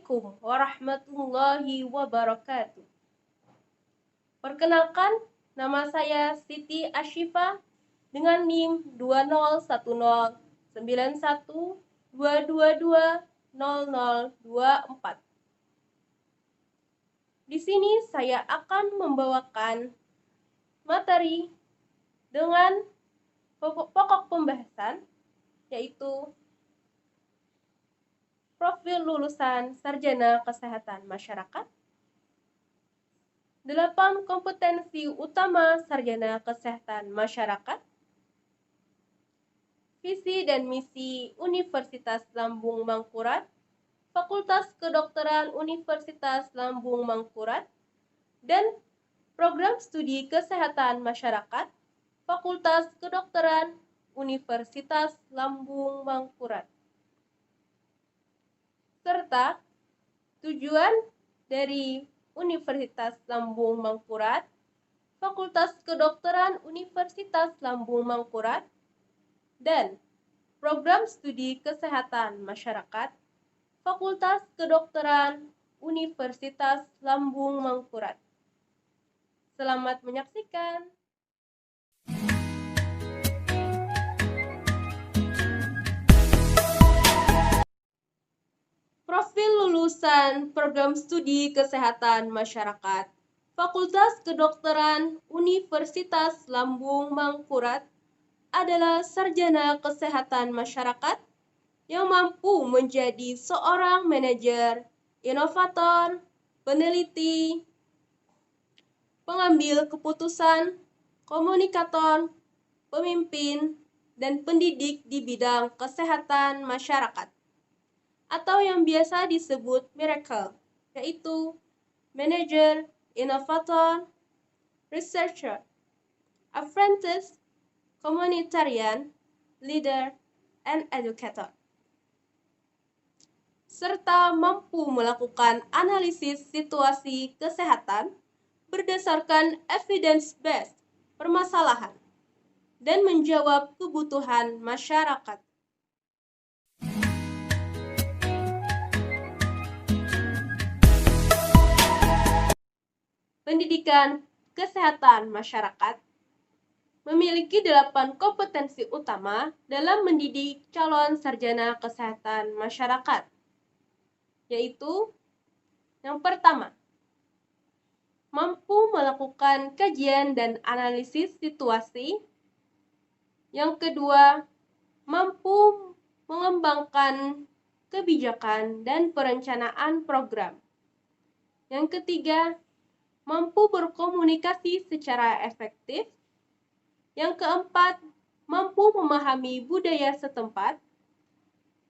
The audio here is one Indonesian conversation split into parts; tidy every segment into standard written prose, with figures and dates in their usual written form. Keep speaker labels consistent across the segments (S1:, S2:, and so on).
S1: Assalamualaikum warahmatullahi wabarakatuh. Perkenalkan, nama saya Siti Ashifa dengan NIM 2019122200024. Di sini saya akan membawakan materi dengan pokok pembahasan, yaitu profil lulusan sarjana kesehatan masyarakat, 8 kompetensi utama sarjana kesehatan masyarakat, visi dan misi Universitas Lambung Mangkurat, Fakultas Kedokteran Universitas Lambung Mangkurat, dan program studi kesehatan masyarakat, Fakultas Kedokteran Universitas Lambung Mangkurat. Serta tujuan dari Universitas Lambung Mangkurat, Fakultas Kedokteran Universitas Lambung Mangkurat, dan program studi kesehatan masyarakat, Fakultas Kedokteran Universitas Lambung Mangkurat. Selamat menyaksikan. Profil lulusan program studi kesehatan masyarakat, Fakultas Kedokteran Universitas Lambung Mangkurat adalah sarjana kesehatan masyarakat yang mampu menjadi seorang manajer, inovator, peneliti, pengambil keputusan, komunikator, pemimpin, dan pendidik di bidang kesehatan masyarakat, atau yang biasa disebut Miracle, yaitu manager, inovator, researcher, apprentice, communitarian, leader, and educator, serta mampu melakukan analisis situasi kesehatan berdasarkan evidence-based permasalahan dan menjawab kebutuhan masyarakat. Pendidikan kesehatan masyarakat memiliki 8 kompetensi utama dalam mendidik calon sarjana kesehatan masyarakat, yaitu yang pertama, mampu melakukan kajian dan analisis situasi. Yang kedua, mampu mengembangkan kebijakan dan perencanaan program. Yang ketiga, mampu berkomunikasi secara efektif. Yang keempat, mampu memahami budaya setempat.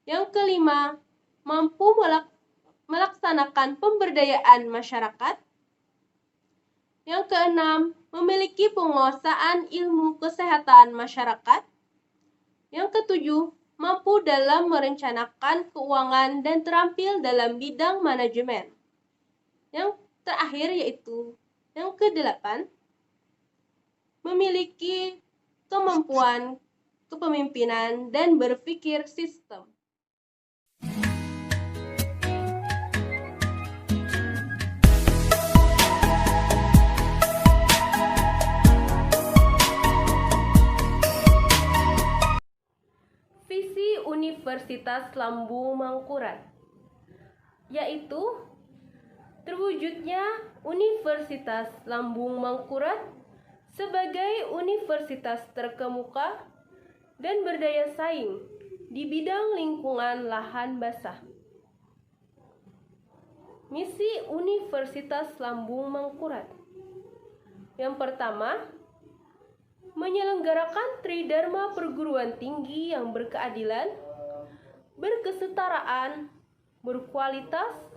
S1: Yang kelima, mampu melaksanakan pemberdayaan masyarakat. Yang keenam, memiliki penguasaan ilmu kesehatan masyarakat. Yang ketujuh, mampu dalam merencanakan keuangan dan terampil dalam bidang manajemen. Yang terakhir yaitu yang kedelapan, memiliki kemampuan kepemimpinan dan berpikir sistem. Visi Universitas Lambung Mangkurat, yaitu terwujudnya Universitas Lambung Mangkurat sebagai universitas terkemuka dan berdaya saing di bidang lingkungan lahan basah. Misi Universitas Lambung Mangkurat. Yang pertama, menyelenggarakan tridharma perguruan tinggi yang berkeadilan, berkesetaraan, berkualitas,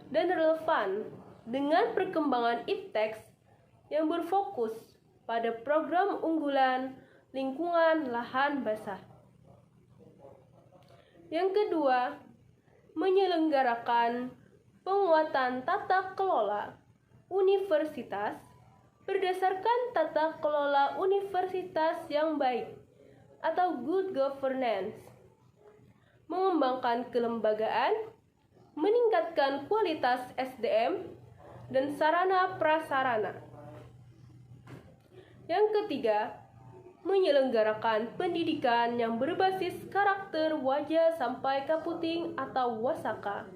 S1: dan relevan dengan perkembangan ipteks yang berfokus pada program unggulan lingkungan lahan basah. Yang kedua, menyelenggarakan penguatan tata kelola universitas berdasarkan tata kelola universitas yang baik atau good governance, mengembangkan kelembagaan, meningkatkan kualitas SDM dan sarana prasarana. Yang ketiga, menyelenggarakan pendidikan yang berbasis karakter wajah sampai kaputing atau wasaka,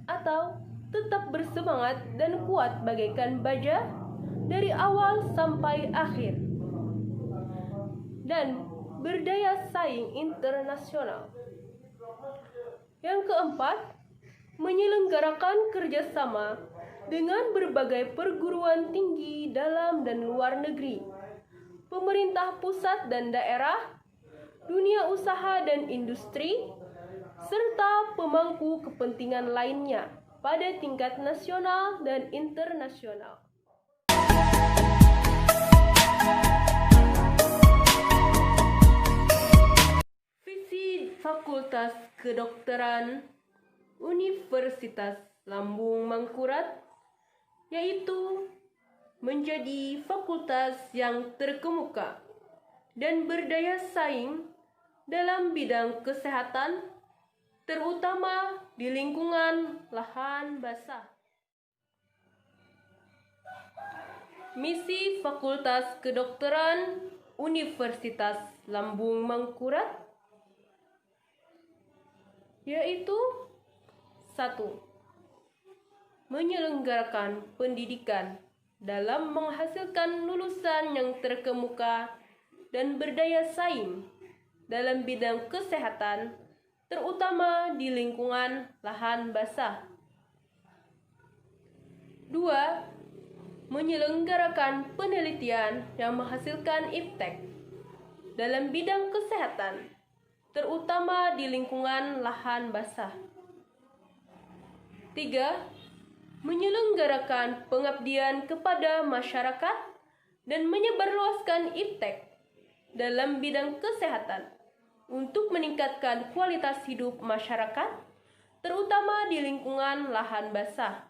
S1: atau tetap bersemangat dan kuat bagaikan baja dari awal sampai akhir, dan berdaya saing internasional. Yang keempat, menyelenggarakan kerjasama dengan berbagai perguruan tinggi dalam dan luar negeri, pemerintah pusat dan daerah, dunia usaha dan industri, serta pemangku kepentingan lainnya pada tingkat nasional dan internasional. Visi Fakultas Kedokteran Universitas Lambung Mangkurat yaitu menjadi fakultas yang terkemuka dan berdaya saing dalam bidang kesehatan, terutama di lingkungan lahan basah. Misi Fakultas Kedokteran Universitas Lambung Mangkurat yaitu 1. Menyelenggarakan pendidikan dalam menghasilkan lulusan yang terkemuka dan berdaya saing dalam bidang kesehatan, terutama di lingkungan lahan basah. 2. Menyelenggarakan penelitian yang menghasilkan iptek dalam bidang kesehatan, terutama di lingkungan lahan basah. 3. Menyelenggarakan pengabdian kepada masyarakat dan menyebarluaskan iptek dalam bidang kesehatan untuk meningkatkan kualitas hidup masyarakat, terutama di lingkungan lahan basah.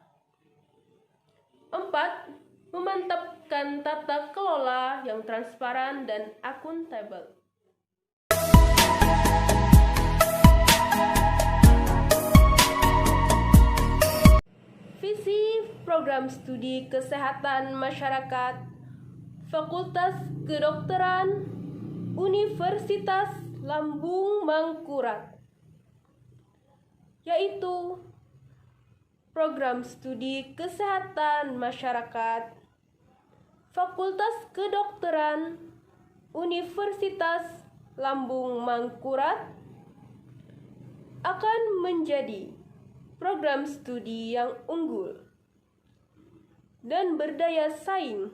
S1: 4. Memantapkan tata kelola yang transparan dan akuntabel. Visi Program Studi Kesehatan Masyarakat Fakultas Kedokteran Universitas Lambung Mangkurat yaitu Program Studi Kesehatan Masyarakat Fakultas Kedokteran Universitas Lambung Mangkurat akan menjadi program studi yang unggul dan berdaya saing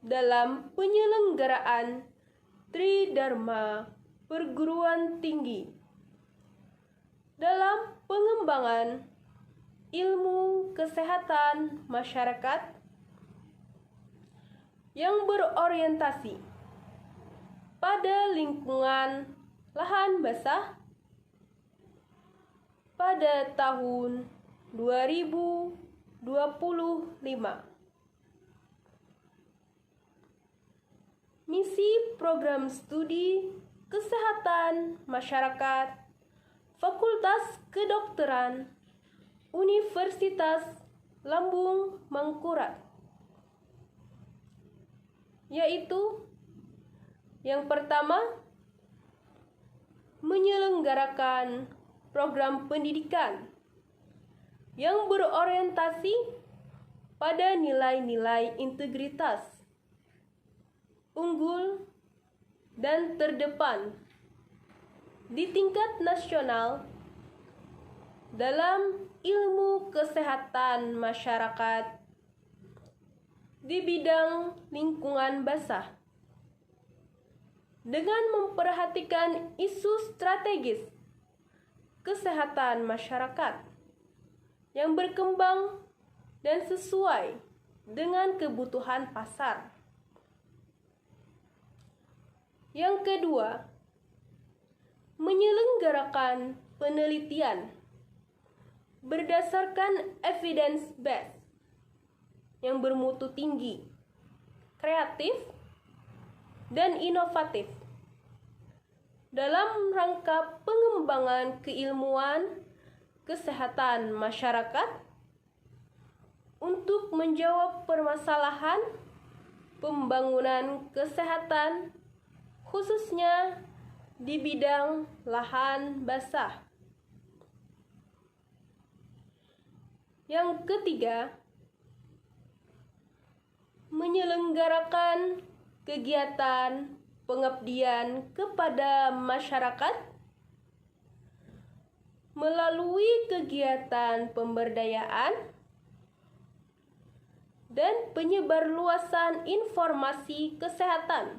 S1: dalam penyelenggaraan Tridharma perguruan tinggi dalam pengembangan ilmu kesehatan masyarakat yang berorientasi pada lingkungan lahan basah pada tahun 2025. Misi Program Studi Kesehatan Masyarakat Fakultas Kedokteran Universitas Lambung Mangkurat yaitu yang pertama, menyelenggarakan program pendidikan yang berorientasi pada nilai-nilai integritas, unggul, dan terdepan di tingkat nasional dalam ilmu kesehatan masyarakat di bidang lingkungan basah dengan memperhatikan isu strategis kesehatan masyarakat yang berkembang dan sesuai dengan kebutuhan pasar. Yang kedua, menyelenggarakan penelitian berdasarkan evidence base yang bermutu tinggi, kreatif, dan inovatif dalam rangka pengembangan keilmuan kesehatan masyarakat untuk menjawab permasalahan pembangunan kesehatan, khususnya di bidang lahan basah. Yang ketiga, menyelenggarakan kegiatan pengabdian kepada masyarakat melalui kegiatan pemberdayaan dan penyebarluasan informasi kesehatan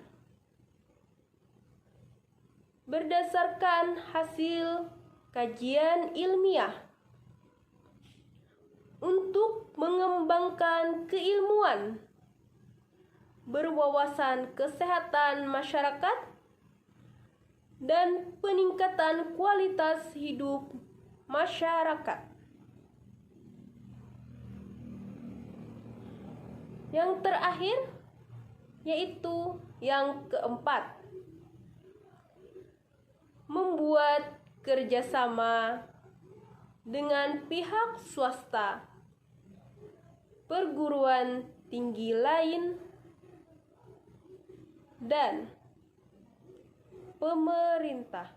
S1: berdasarkan hasil kajian ilmiah untuk mengembangkan keilmuan berwawasan kesehatan masyarakat dan peningkatan kualitas hidup masyarakat. Yang terakhir, yaitu yang keempat, membuat kerjasama dengan pihak swasta, perguruan tinggi lain, dan pemerintah.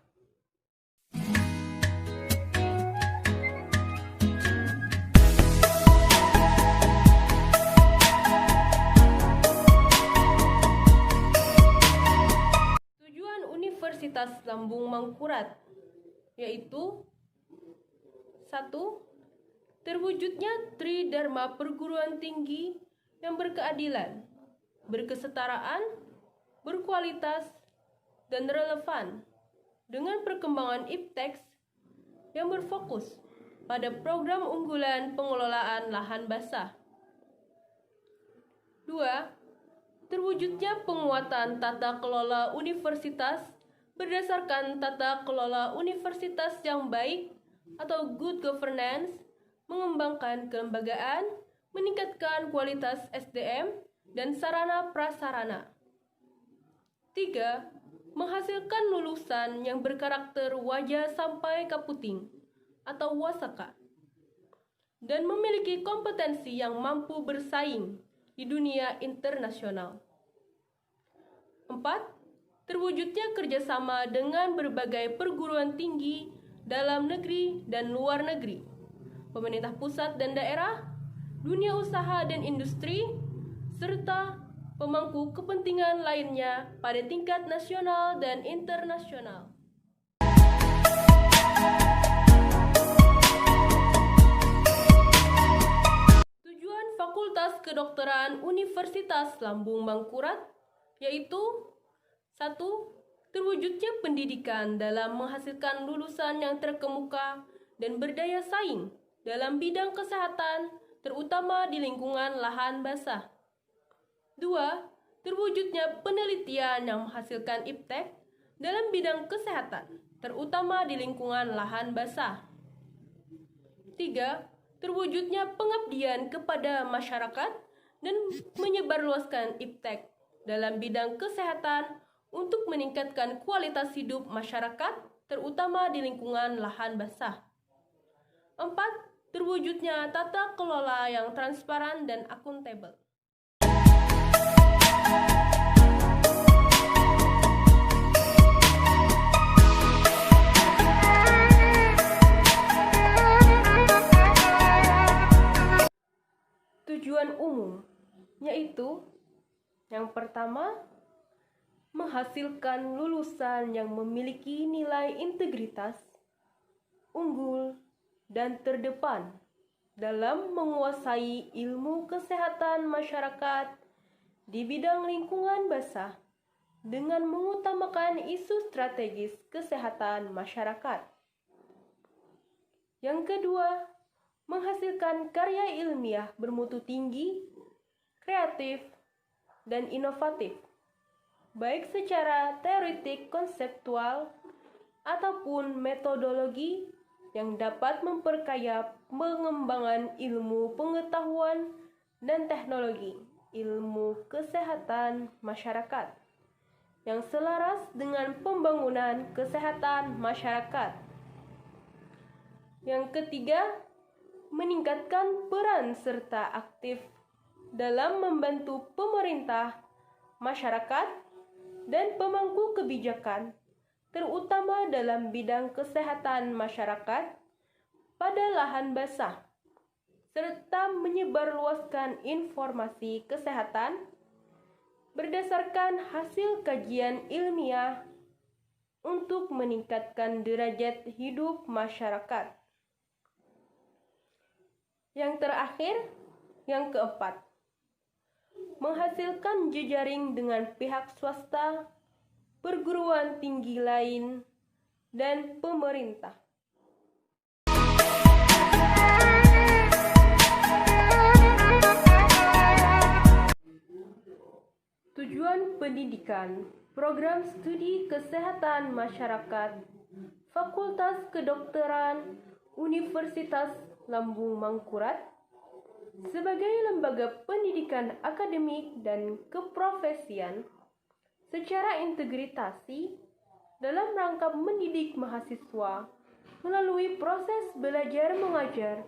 S1: Tujuan Universitas Lambung Mangkurat yaitu 1. Terwujudnya Tridharma perguruan tinggi yang berkeadilan, berkesetaraan, berkualitas, dan relevan dengan perkembangan IPTEX yang berfokus pada program unggulan pengelolaan lahan basah. 2. Terwujudnya penguatan tata kelola universitas berdasarkan tata kelola universitas yang baik atau good governance, mengembangkan kelembagaan, meningkatkan kualitas SDM dan sarana prasarana. 3. Menghasilkan lulusan yang berkarakter wajah sampai kaputing atau wasaka dan memiliki kompetensi yang mampu bersaing di dunia internasional. 4. Terwujudnya kerjasama dengan berbagai perguruan tinggi dalam negeri dan luar negeri, pemerintah pusat dan daerah, dunia usaha dan industri, serta pemangku kepentingan lainnya pada tingkat nasional dan internasional. Tujuan Fakultas Kedokteran Universitas Lambung Mangkurat yaitu 1. Terwujudnya pendidikan dalam menghasilkan lulusan yang terkemuka dan berdaya saing dalam bidang kesehatan, terutama di lingkungan lahan basah. 2. Terwujudnya penelitian yang menghasilkan IPTEK dalam bidang kesehatan, terutama di lingkungan lahan basah. 3. Terwujudnya pengabdian kepada masyarakat dan menyebarluaskan IPTEK dalam bidang kesehatan untuk meningkatkan kualitas hidup masyarakat, terutama di lingkungan lahan basah. 4. Terwujudnya tata kelola yang transparan dan akuntabel. Tujuan umum yaitu yang pertama, menghasilkan lulusan yang memiliki nilai integritas, unggul, dan terdepan dalam menguasai ilmu kesehatan masyarakat di bidang lingkungan basah dengan mengutamakan isu strategis kesehatan masyarakat. Yang kedua, menghasilkan karya ilmiah bermutu tinggi, kreatif, dan inovatif, baik secara teoretik konseptual ataupun metodologi yang dapat memperkaya pengembangan ilmu pengetahuan dan teknologi ilmu kesehatan masyarakat yang selaras dengan pembangunan kesehatan masyarakat. Yang ketiga, meningkatkan peran serta aktif dalam membantu pemerintah, masyarakat, dan pemangku kebijakan, terutama dalam bidang kesehatan masyarakat pada lahan basah, serta menyebarluaskan informasi kesehatan berdasarkan hasil kajian ilmiah untuk meningkatkan derajat hidup masyarakat. Yang terakhir, yang keempat, menghasilkan jejaring dengan pihak swasta, perguruan tinggi lain, dan pemerintah. Tujuan pendidikan, program studi kesehatan masyarakat, Fakultas Kedokteran, Universitas Lambung Mangkurat, sebagai lembaga pendidikan akademik dan keprofesian secara integrasi dalam rangka mendidik mahasiswa melalui proses belajar mengajar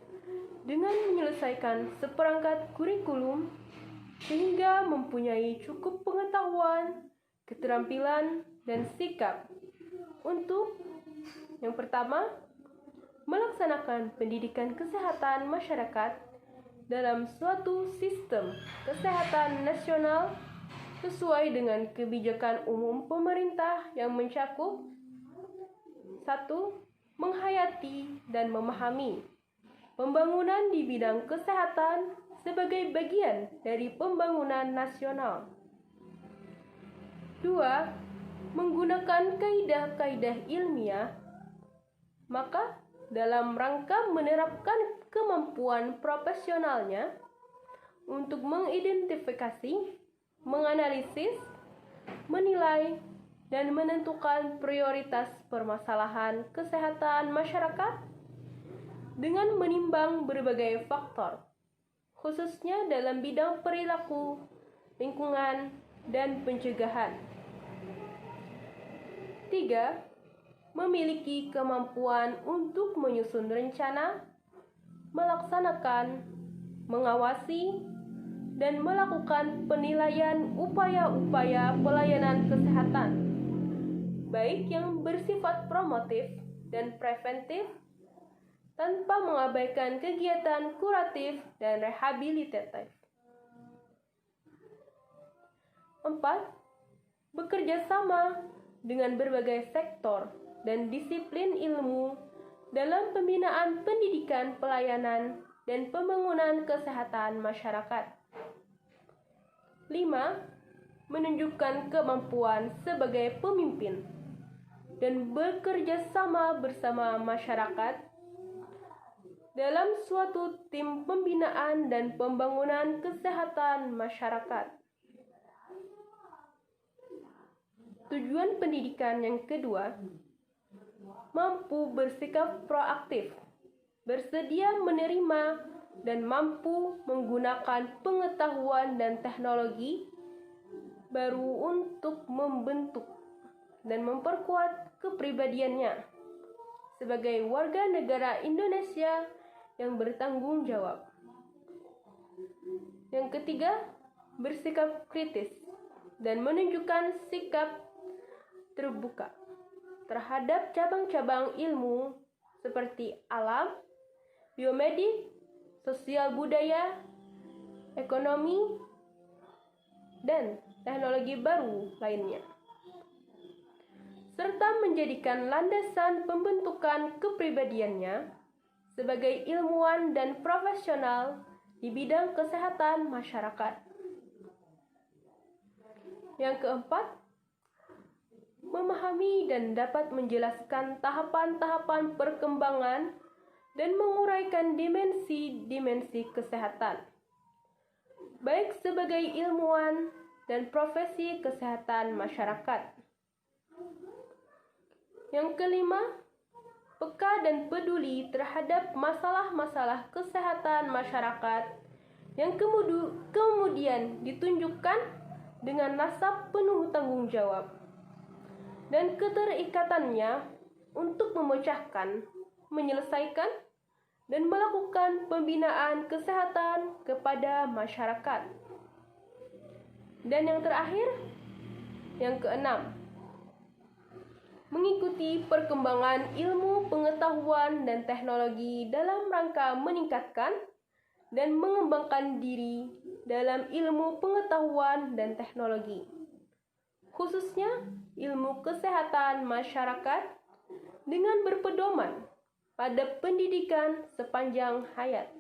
S1: dengan menyelesaikan seperangkat kurikulum sehingga mempunyai cukup pengetahuan, keterampilan, dan sikap untuk yang pertama, melaksanakan pendidikan kesehatan masyarakat dalam suatu sistem kesehatan nasional sesuai dengan kebijakan umum pemerintah yang mencakup 1. Menghayati dan memahami pembangunan di bidang kesehatan sebagai bagian dari pembangunan nasional. 2. Menggunakan kaidah-kaidah ilmiah, maka dalam rangka menerapkan kemampuan profesionalnya untuk mengidentifikasi, menganalisis, menilai, dan menentukan prioritas permasalahan kesehatan masyarakat dengan menimbang berbagai faktor, khususnya dalam bidang perilaku, lingkungan, dan pencegahan. 3. Memiliki kemampuan untuk menyusun rencana, melaksanakan, mengawasi, dan melakukan penilaian upaya-upaya pelayanan kesehatan, baik yang bersifat promotif dan preventif, tanpa mengabaikan kegiatan kuratif dan rehabilitatif. 4. Bekerja sama dengan berbagai sektor dan disiplin ilmu dalam pembinaan pendidikan pelayanan dan pembangunan kesehatan masyarakat. 5. Menunjukkan kemampuan sebagai pemimpin dan bekerja sama bersama masyarakat dalam suatu tim pembinaan dan pembangunan kesehatan masyarakat. Tujuan pendidikan yang kedua, mampu bersikap proaktif, bersedia menerima dan mampu menggunakan pengetahuan dan teknologi baru untuk membentuk dan memperkuat kepribadiannya sebagai warga negara Indonesia yang bertanggung jawab. Yang ketiga, bersikap kritis dan menunjukkan sikap terbuka terhadap cabang-cabang ilmu seperti alam, biomedik, sosial budaya, ekonomi, dan teknologi baru lainnya, serta menjadikan landasan pembentukan kepribadiannya sebagai ilmuwan dan profesional di bidang kesehatan masyarakat. Yang keempat, memahami dan dapat menjelaskan tahapan-tahapan perkembangan dan menguraikan dimensi-dimensi kesehatan, baik sebagai ilmuwan dan profesi kesehatan masyarakat. Yang kelima, peka dan peduli terhadap masalah-masalah kesehatan masyarakat yang kemudian ditunjukkan dengan nasab penuh tanggung jawab dan keterikatannya untuk memecahkan menyelesaikan dan melakukan pembinaan kesehatan kepada masyarakat. Dan yang terakhir, yang keenam, mengikuti perkembangan ilmu pengetahuan dan teknologi dalam rangka meningkatkan dan mengembangkan diri dalam ilmu pengetahuan dan teknologi, khususnya ilmu kesehatan masyarakat dengan berpedoman pada pendidikan sepanjang hayat.